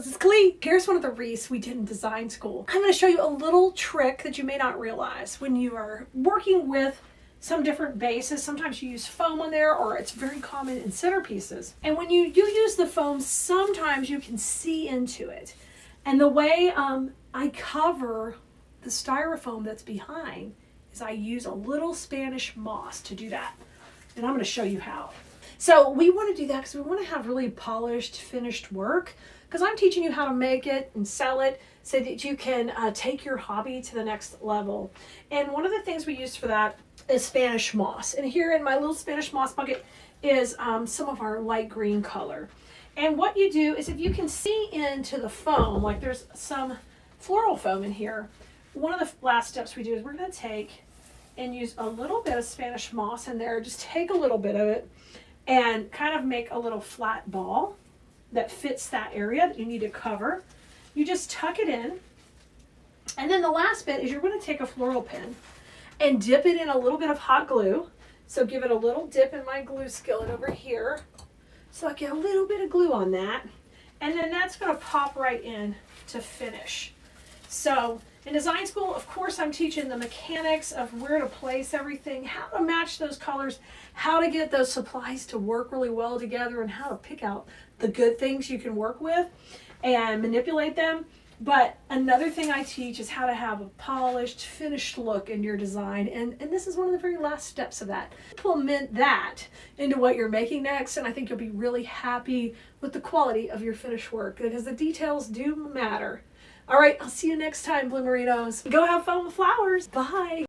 Blumerinos, it's Kelea. Here's one of the wreaths we did in design school. I'm going to show you a little trick that you may not realize when you are working with some different bases. Sometimes you use foam on there, or it's very common in centerpieces. And when you use the foam, sometimes you can see into it. And the way I cover the styrofoam that's behind is I use a little Spanish moss to do that. And I'm going to show you how. So we want to do that because we want to have really polished, finished work, because I'm teaching you how to make it and sell it so that you can take your hobby to the next level. And one of the things we use for that is Spanish moss. And here in my little Spanish moss bucket is some of our light green color. And what you do is, if you can see into the foam, like there's some floral foam in here, one of the last steps we do is we're going to take and use a little bit of Spanish moss in there. Just take a little bit of it and kind of make a little flat ball that fits that area that you need to cover. You just tuck it in. And then the last bit is you're going to take a floral pen and dip it in a little bit of hot glue. So give it a little dip in my glue skillet over here. So I get a little bit of glue on that. And then that's going to pop right in to finish. So in design school, of course, I'm teaching the mechanics of where to place everything, how to match those colors, how to get those supplies to work really well together, and how to pick out the good things you can work with and manipulate them. But another thing I teach is how to have a polished, finished look in your design. And this is one of the very last steps of that. Implement that into what you're making next, and I think you'll be really happy with the quality of your finished work, because the details do matter. All right, I'll see you next time, Blumerinos. Go have fun with flowers. Bye.